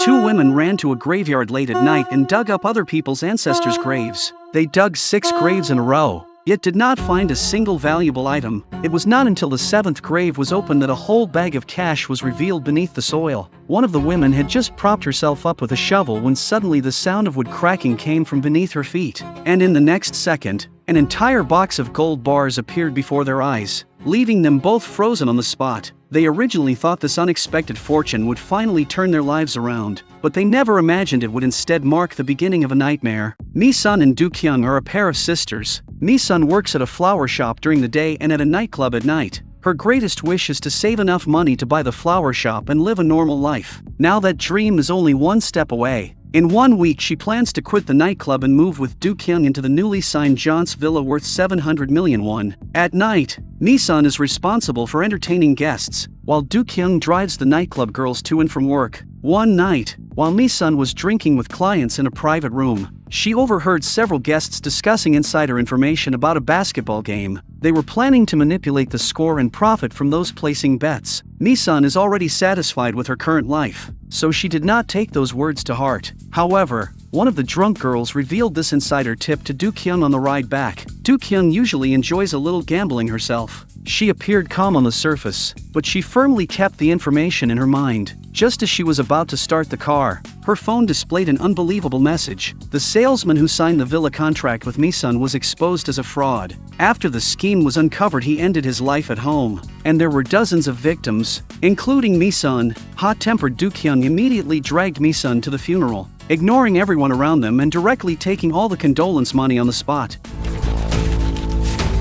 Two women ran to a graveyard late at night and dug up other people's ancestors' graves. They dug 6 graves in a row, yet did not find a single valuable item. It was not until the 7th grave was opened that a whole bag of cash was revealed beneath the soil. One of the women had just propped herself up with a shovel when suddenly the sound of wood cracking came from beneath her feet. And in the next second, an entire box of gold bars appeared before their eyes, leaving them both frozen on the spot. They originally thought this unexpected fortune would finally turn their lives around, but they never imagined it would instead mark the beginning of a nightmare. Mi-sun and Do-kyung are a pair of sisters. Mi-sun works at a flower shop during the day and at a nightclub at night. Her greatest wish is to save enough money to buy the flower shop and live a normal life. Now that dream is only one step away. In 1 week she plans to quit the nightclub and move with Do-kyung into the newly signed Jeon's villa worth 700 million won. At night, Mi-sun is responsible for entertaining guests, while Do-kyung drives the nightclub girls to and from work. One night, while Mi-sun was drinking with clients in a private room, she overheard several guests discussing insider information about a basketball game. They were planning to manipulate the score and profit from those placing bets. Mi-sun is already satisfied with her current life, so she did not take those words to heart. However, one of the drunk girls revealed this insider tip to Do-kyung on the ride back. Do-kyung usually enjoys a little gambling herself. She appeared calm on the surface, but she firmly kept the information in her mind. Just as she was about to start the car, her phone displayed an unbelievable message. The salesman who signed the villa contract with Mi-sun was exposed as a fraud. After the scheme was uncovered, he ended his life at home, and there were dozens of victims, including Mi-sun. Hot-tempered Do-kyung immediately dragged Mi-sun to the funeral, ignoring everyone around them and directly taking all the condolence money on the spot.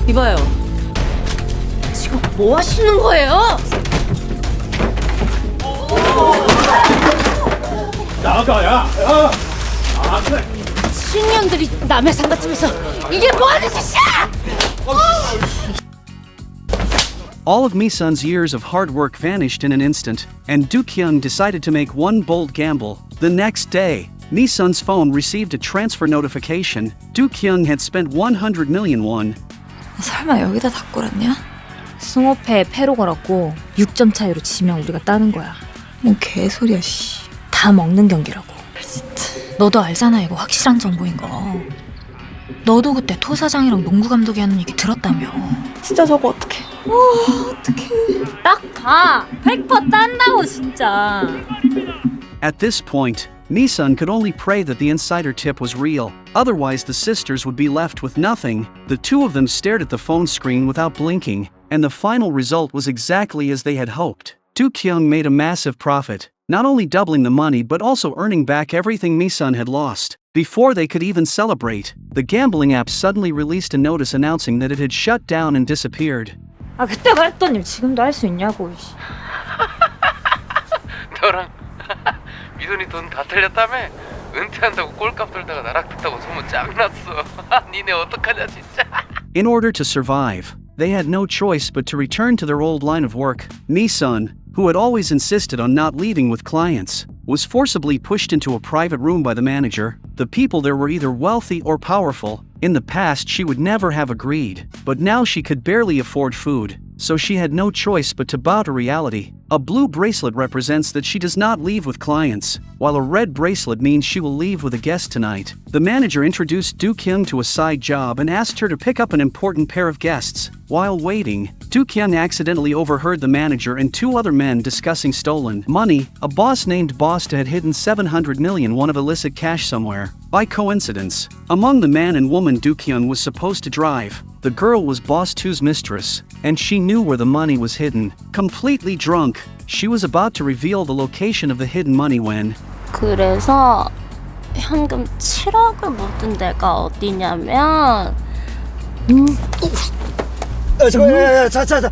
이봐요. 지금 뭐 하시는 거예요? 나가야. 그래. 신년들이 남의 상가집에서 이게 뭐 하는 짓이야? All of Mi-sun's years of hard work vanished in an instant, and Do-kyung decided to make one bold gamble. The next day, Mi-sun's phone received a transfer notification. Do-kyung had spent 100 million won. 설마 여기다 다 걸었냐? 승호패에 패로 걸었고 6점 차이로 지면 우리가 따는 거야. 뭔 개소리야 씨. 다 먹는 경기라고. 진짜. 너도 알잖아 이거 확실한 정보인 거. 너도 그때 토 사장이랑 농구 감독이 하는 얘기 들었다며. 진짜 저거 어떡해. 어떡해. 딱 봐. 100% 딴다고 진짜. At this point, Mi-sun could only pray that the insider tip was real. Otherwise the sisters would be left with nothing. The two of them stared at the phone screen without blinking, and the final result was exactly as they had hoped. Do-kyung made a massive profit, not only doubling the money but also earning back everything Mi-sun had lost. Before they could even celebrate, the gambling app suddenly released a notice announcing that it had shut down and disappeared. 아 그때가 했던 일 지금도 할 수 있냐고. 너랑 미선이 돈 다 틀렸다며? 은퇴한다고 꼴값 돌다가 나락됐다고 소문 짱 났어. 니네 어떡하냐 진짜. In order to survive, they had no choice but to return to their old line of work. Mi-sun, who had always insisted on not leaving with clients, was forcibly pushed into a private room by the manager. The people there were either wealthy or powerful. In the past she would never have agreed, but now she could barely afford food, so she had no choice but to bow to reality. A blue bracelet represents that she does not leave with clients, while a red bracelet means she will leave with a guest tonight. The manager introduced Do-kyung to a side job and asked her to pick up an important pair of guests. While waiting, Do-kyung accidentally overheard the manager and 2 other men discussing stolen money. A boss named Bosta had hidden 700 million won of illicit cash somewhere. By coincidence, among the man and woman Do-kyung was supposed to drive, the girl was Boss 2's mistress, and she knew where the money was hidden. Completely drunk, she was about to reveal the location of the hidden money when 그래서 현금 7억을 묻은 데가 어디냐면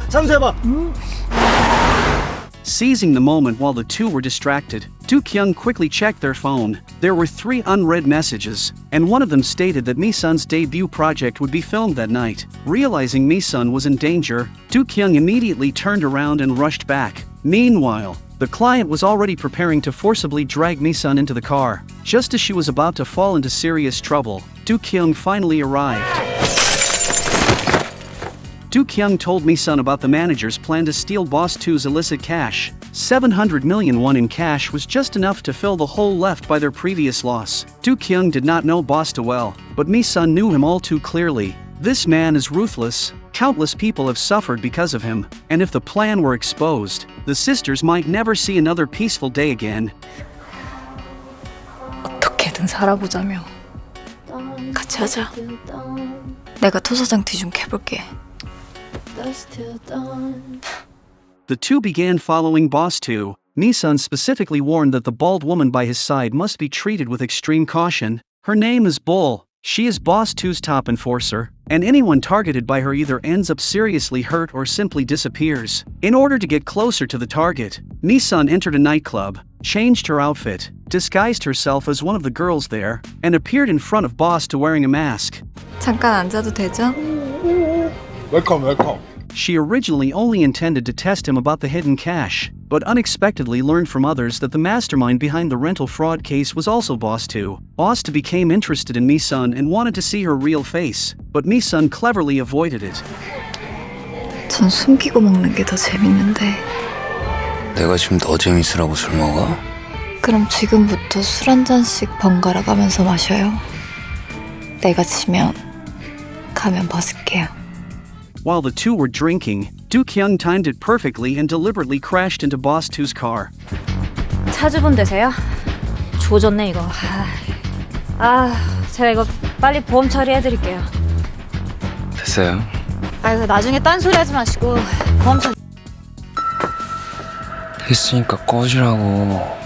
잠시만. Seizing the moment while the two were distracted, Do-kyung quickly checked their phone. There were 3 unread messages, and one of them stated that Mi-sun's debut project would be filmed that night. Realizing Mi-sun was in danger, Do-kyung immediately turned around and rushed back. Meanwhile, the client was already preparing to forcibly drag Mi-sun into the car. Just as she was about to fall into serious trouble, Do-kyung finally arrived. Do-kyung told Mi-sun about the manager's plan to steal Boss 2's illicit cash. 700 million won in cash was just enough to fill the hole left by their previous loss. Do-kyung did not know Boss well, but Mi-sun knew him all too clearly. This man is ruthless. Countless people have suffered because of him, and if the plan were exposed, the sisters might never see another peaceful day again. 어떻게든 살아보자며. 같이 하자. 내가 토사장 뒤 좀 캐볼게. The two began following Boss 2. Mi-sun specifically warned that the bald woman by his side must be treated with extreme caution. Her name is Bull. She is Boss 2's top enforcer, and anyone targeted by her either ends up seriously hurt or simply disappears. In order to get closer to the target, Mi-sun entered a nightclub, changed her outfit, disguised herself as one of the girls there, and appeared in front of Boss 2 wearing a mask. 잠깐 앉아도 되죠? 웰컴. She originally only intended to test him about the hidden cash, but unexpectedly learned from others that the mastermind behind the rental fraud case was also Boss 2. Boss 2 became interested in Mi-sun and wanted to see her real face, but Mi-sun cleverly avoided it. 전 숨기고 먹는 게 더 재밌는데. 내가 지금 더 재밌으라고 술 먹어? 그럼 지금부터 술 한 잔씩 번갈아 가면서 마셔요. 내가 지면 가면 벗을게요. While the two were drinking, Do-kyung timed it perfectly and deliberately crashed into Boss 2's car. 차주분 되세요? 조졌네 이거. 제가 이거 빨리 보험 처리해드릴게요. 됐어요. 이거 나중에 딴소리 하지 마시고 보험 처리. 됐으니까 꺼지라고.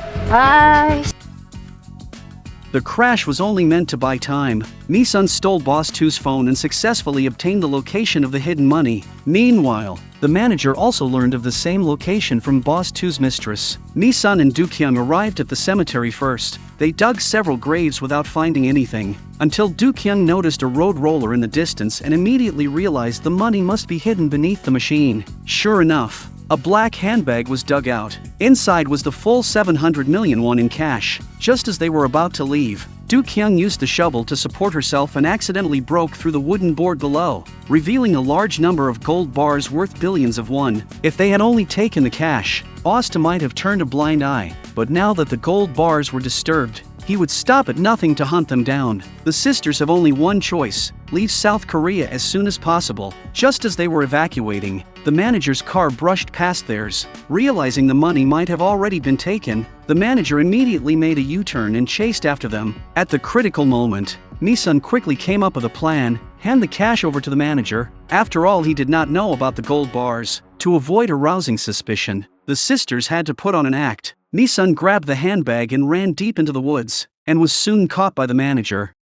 The crash was only meant to buy time. Mi-sun stole Boss 2's phone and successfully obtained the location of the hidden money. Meanwhile, the manager also learned of the same location from Boss 2's mistress. Mi-sun and Do-kyung arrived at the cemetery first. They dug several graves without finding anything, until Do-kyung noticed a road roller in the distance and immediately realized the money must be hidden beneath the machine. Sure enough, a black handbag was dug out. Inside was the full 700 million won in cash. Just as they were about to leave, Do-kyung used the shovel to support herself and accidentally broke through the wooden board below, revealing a large number of gold bars worth billions of won. If they had only taken the cash, Boss 2 might have turned a blind eye, but now that the gold bars were disturbed, he would stop at nothing to hunt them down. The sisters have only one choice: leave South Korea as soon as possible. Just as they were evacuating, the manager's car brushed past theirs. Realizing the money might have already been taken, the manager immediately made a U-turn and chased after them. At the critical moment, Mi-sun quickly came up with a plan: hand the cash over to the manager. After all, he did not know about the gold bars. To avoid arousing suspicion, the sisters had to put on an act. Mi-sun grabbed the handbag and ran deep into the woods, and was soon caught by the manager.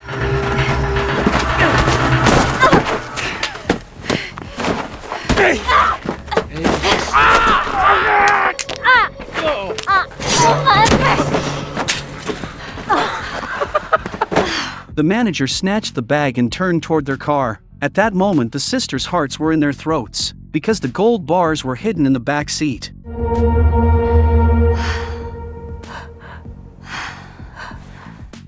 The manager snatched the bag and turned toward their car. At that moment, the sisters' hearts were in their throats, because the gold bars were hidden in the back seat.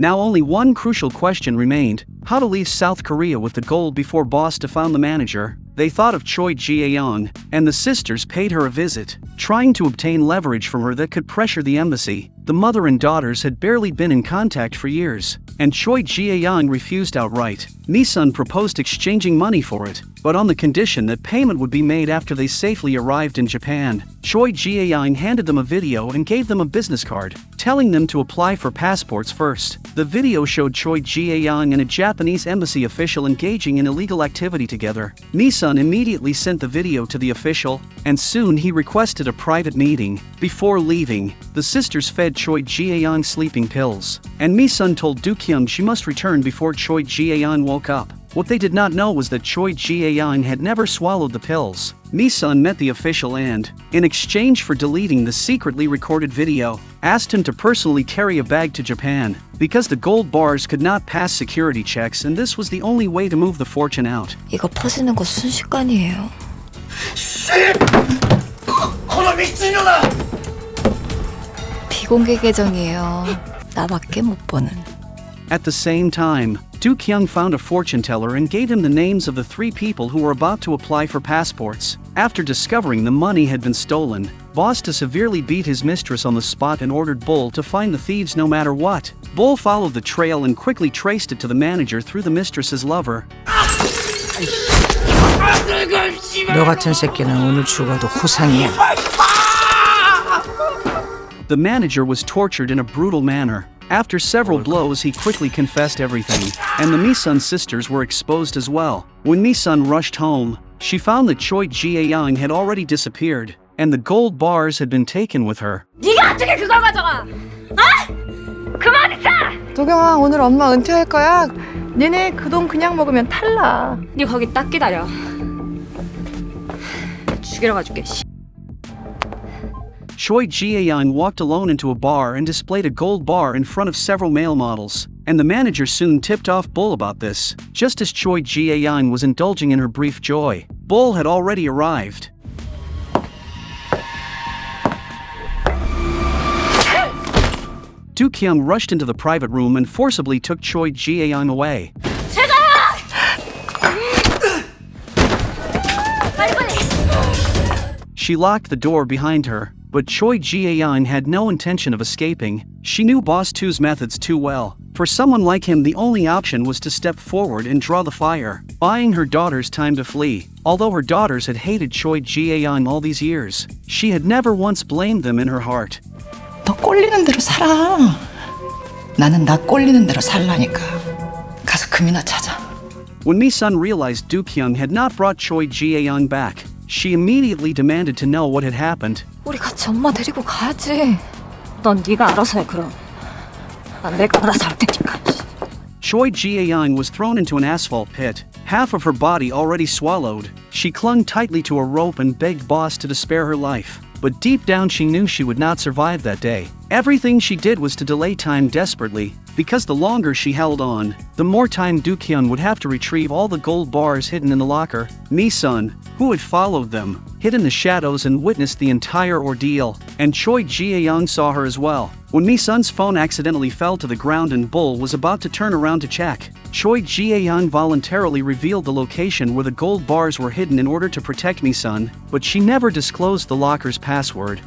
Now only one crucial question remained: how to leave South Korea with the gold before Boss 2 found the manager. They thought of Choi Jae-young, and the sisters paid her a visit, trying to obtain leverage from her that could pressure the embassy. The mother and daughters had barely been in contact for years, and Choi Jae-young refused outright. Mi-sun proposed exchanging money for it, but on the condition that payment would be made after they safely arrived in Japan. Choi Jae-young handed them a video and gave them a business card, telling them to apply for passports first. The video showed Choi Jae-young and a Japanese embassy official engaging in illegal activity together. Mi-sun immediately sent the video to the official, and soon he requested a private meeting. Before leaving, the sisters fed Choi Jae-young sleeping pills, and Mi-sun told Do-kyung she must return before Choi Jae-young woke up. What they did not know was that Choi Jae-young had never swallowed the pills. Mi-sun met the official and, in exchange for deleting the secretly recorded video, asked him to personally carry a bag to Japan, because the gold bars could not pass security checks and this was the only way to move the fortune out. 이거 퍼지는 거 순식간이에요. 비공개 계정이에요. 나밖에 못 보는. At the same time, Do-kyung found a fortune teller and gave him the names of the 3 people who were about to apply for passports. After discovering the money had been stolen, Boss-to severely beat his mistress on the spot and ordered Bull to find the thieves no matter what. Bull followed the trail and quickly traced it to the manager through the mistress's lover. 너 같은 새끼는 오늘 죽어도 후상이야. The manager was tortured in a brutal manner. After several blows, he quickly confessed everything, and the Mi-sun sisters were exposed as well. When Mi-sun rushed home, she found that Choi Jae-young had already disappeared, and the gold bars had been taken with her. 네가 어떻게 그걸 가져가? 아? 그만 있어! 도경아, 오늘 엄마 은퇴할 거야. 니네 그 돈 그냥 먹으면 탈락. 네 거기 딱 기다려. 죽이러 가줄게. Choi Jae-young walked alone into a bar and displayed a gold bar in front of several male models, and the manager soon tipped off Bull about this. Just as Choi Jae-young was indulging in her brief joy, Bull had already arrived. Do-kyung rushed into the private room and forcibly took Choi Jae-young away. She locked the door behind her, but Choi Jae-young had no intention of escaping. She knew Boss 2's methods too well. For someone like him, the only option was to step forward and draw the fire, buying her daughters time to flee. Although her daughters had hated Choi Jae-young all these years, she had never once blamed them in her heart. 너 꼴리는 대로 살아. 나는 나 꼴리는 대로 살라니까. 가서 금이나 찾아. When Mi-sun realized Do-kyung had not brought Choi Jae-young back, she immediately demanded to know what had happened. 우리 같이 엄마 데리고 가야지. 넌 네가 알아서 해 그럼. 난 내가 알아서 할 테니까. Choi Jae-young was thrown into an asphalt pit, half of her body already swallowed. She clung tightly to a rope and begged Boss to spare her life. But deep down she knew she would not survive that day. Everything she did was to delay time desperately, because the longer she held on, the more time Do-kyung would have to retrieve all the gold bars hidden in the locker. Mi-sun, who had followed them, hid in the shadows and witnessed the entire ordeal, and Choi Jae-young saw her as well. When Mi-sun's phone accidentally fell to the ground and Bull was about to turn around to check, Choi Jae-young voluntarily revealed the location where the gold bars were hidden in order to protect Mi-sun, but she never disclosed the locker's password.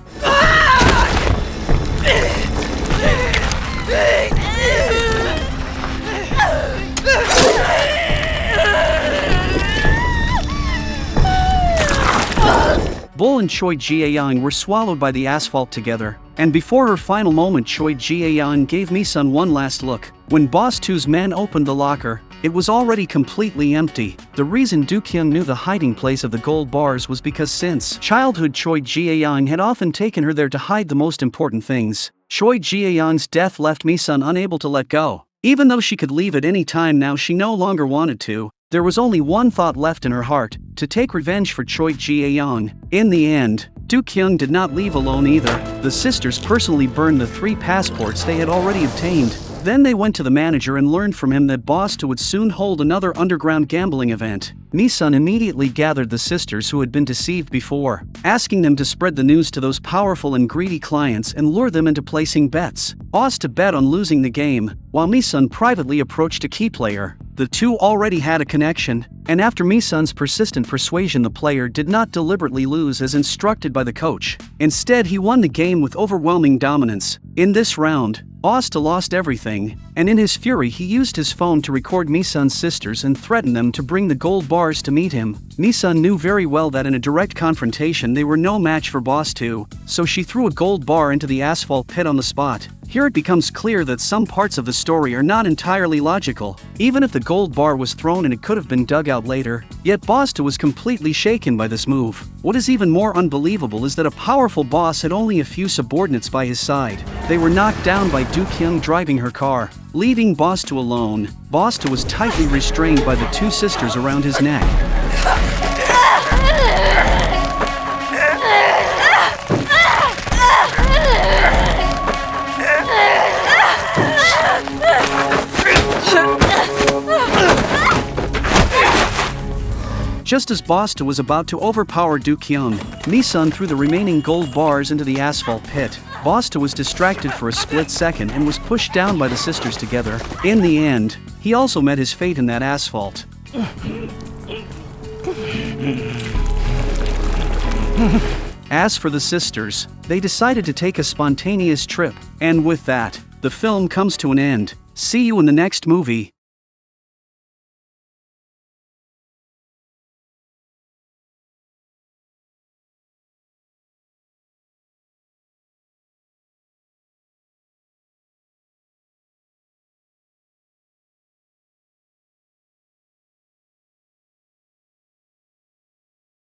Bull and Choi Jae-young were swallowed by the asphalt together, and before her final moment Choi Jae-young gave Mi-sun one last look. When Boss 2's men opened the locker, it was already completely empty. The reason Do-kyung knew the hiding place of the gold bars was because since childhood Choi Jae-young had often taken her there to hide the most important things. Choi Jae-young's death left Mi-sun unable to let go. Even though she could leave at any time now, she no longer wanted to. There was only one thought left in her heart, to take revenge for Choi Jae-young. In the end, Do-kyung did not leave alone either. The sisters personally burned the 3 passports they had already obtained. Then they went to the manager and learned from him that Boss 2 would soon hold another underground gambling event. Mi-sun immediately gathered the sisters who had been deceived before, asking them to spread the news to those powerful and greedy clients and lure them into placing bets. Boss to bet on losing the game, while Mi-sun privately approached a key player. The two already had a connection, and after Mi-sun's persistent persuasion, the player did not deliberately lose as instructed by the coach. Instead, he won the game with overwhelming dominance. In this round, Boss lost everything, and in his fury he used his phone to record Mi-sun's sisters and threaten them to bring the gold bars to meet him. Mi-sun knew very well that in a direct confrontation they were no match for Boss 2, so she threw a gold bar into the asphalt pit on the spot. Here it becomes clear that some parts of the story are not entirely logical. Even if the gold bar was thrown and it could have been dug out later, yet Boss 2 was completely shaken by this move. What is even more unbelievable is that a powerful boss had only a few subordinates by his side. They were knocked down by Do-kyung driving her car. Leaving Boss 2 alone, Boss 2 was tightly restrained by the 2 sisters around his neck. Just as Boss 2 was about to overpower Do-kyung, Mi-sun threw the remaining gold bars into the asphalt pit. Boss 2 was distracted for a split second and was pushed down by the sisters together. In the end, he also met his fate in that asphalt. As for the sisters, they decided to take a spontaneous trip, and with that, the film comes to an end. See you in the next movie.